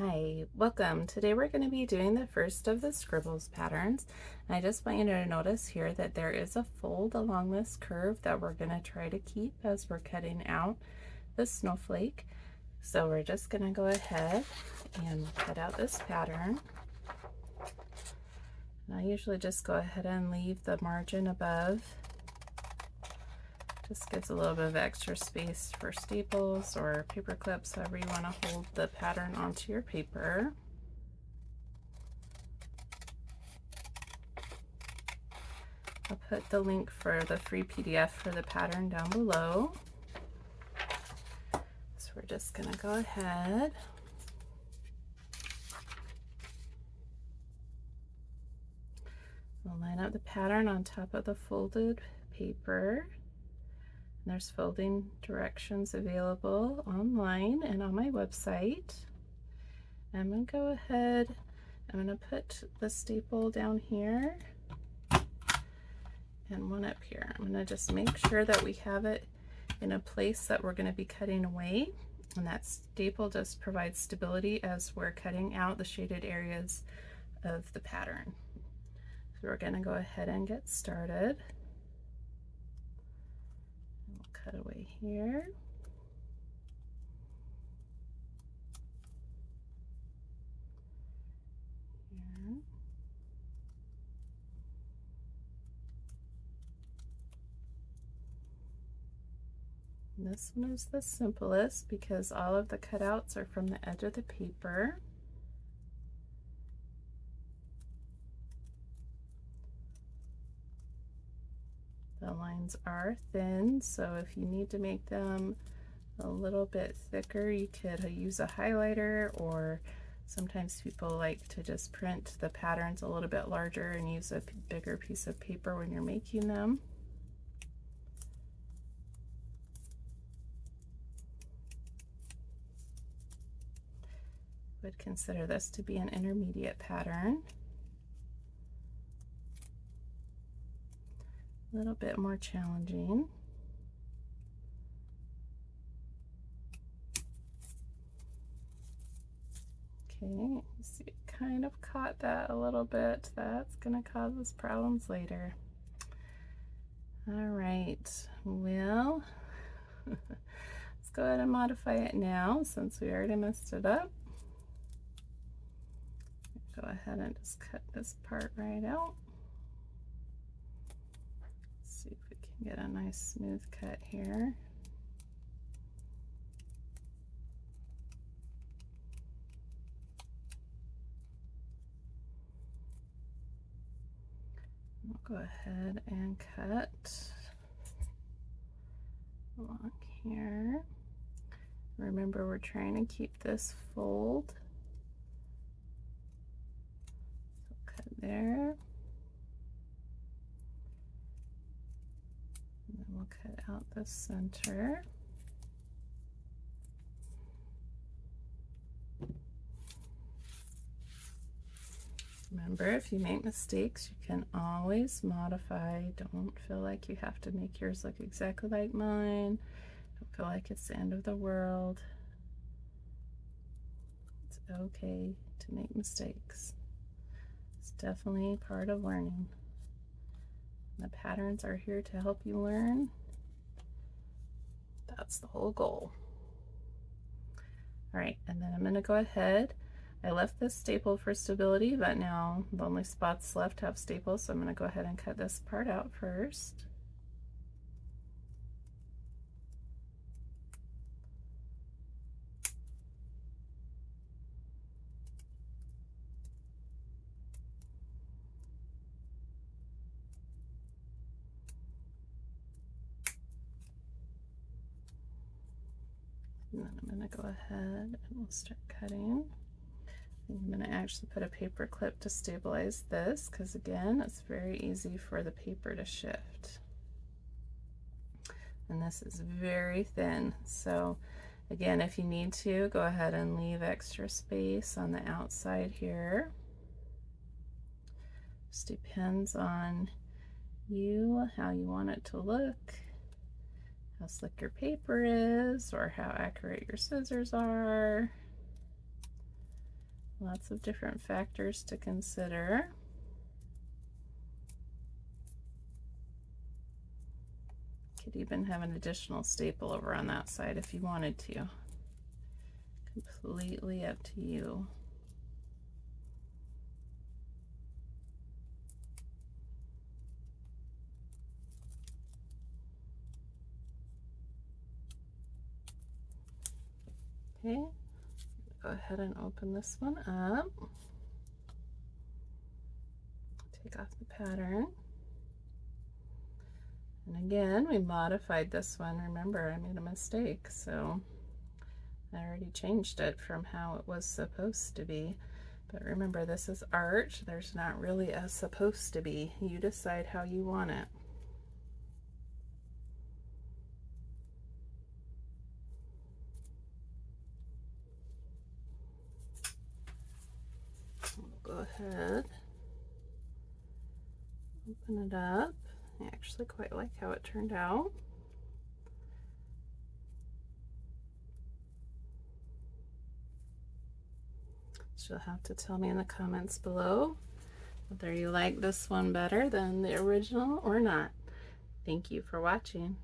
Hi, welcome. Today we're going to be doing the first of the Scribbles patterns. And I just want you to notice here that there is a fold along this curve that we're going to try to keep as we're cutting out the snowflake. So we're just going to go ahead and cut out this pattern. And I usually just go ahead and leave the margin above. Just gives a little bit of extra space for staples or paper clips, however you want to hold the pattern onto your paper. I'll put the link for the free PDF for the pattern down below. So we're just going to go ahead we'll line up the pattern on top of the folded paper. There's folding directions available online and on my website. I'm going to go ahead, I'm going to put the staple down here and one up here. I'm going to just make sure that we have it in a place that we're going to be cutting away, and that staple just provides stability as we're cutting out the shaded areas of the pattern. So we're going to go ahead and get started. Cut away here. Here. This one is the simplest because all of the cutouts are from the edge of the paper. The lines are thin, so if you need to make them a little bit thicker, you could use a highlighter, or sometimes people like to just print the patterns a little bit larger and use a bigger piece of paper when you're making them. Would consider this to be an intermediate pattern. A little bit more challenging. Okay, you see it kind of caught that a little bit. That's going to cause us problems later. All right, well, let's go ahead and modify it now since we already messed it up. Go ahead and just cut this part right out. Let's see if we can get a nice smooth cut here. I'll go ahead and cut along here. Remember, we're trying to keep this fold. So cut there. And then we'll cut out the center. Remember, if you make mistakes, you can always modify. Don't feel like you have to make yours look exactly like mine. Don't feel like it's the end of the world. It's okay to make mistakes. It's definitely part of learning. The patterns are here to help you learn. That's the whole goal. All right, and then I'm going to go ahead. I left this staple for stability, but now the only spots left have staples, so I'm going to go ahead and cut this part out first. And then I'm going to go ahead and we'll start cutting. I'm going to actually put a paper clip to stabilize this because, again, it's very easy for the paper to shift. And this is very thin, so again, if you need to, go ahead and leave extra space on the outside here. Just depends on you, how you want it to look, how slick your paper is, or how accurate your scissors are. Lots of different factors to consider. Could even have an additional staple over on that side if you wanted to. Completely up to you. Okay, go ahead and open this one up. Take off the pattern. And again, we modified this one. Remember, I made a mistake, so I already changed it from how it was supposed to be. But remember, this is art. There's not really a supposed to be. You decide how you want it. We'll go ahead, open it up. I actually quite like how it turned out. So you'll have to tell me in the comments below whether you like this one better than the original or not. Thank you for watching.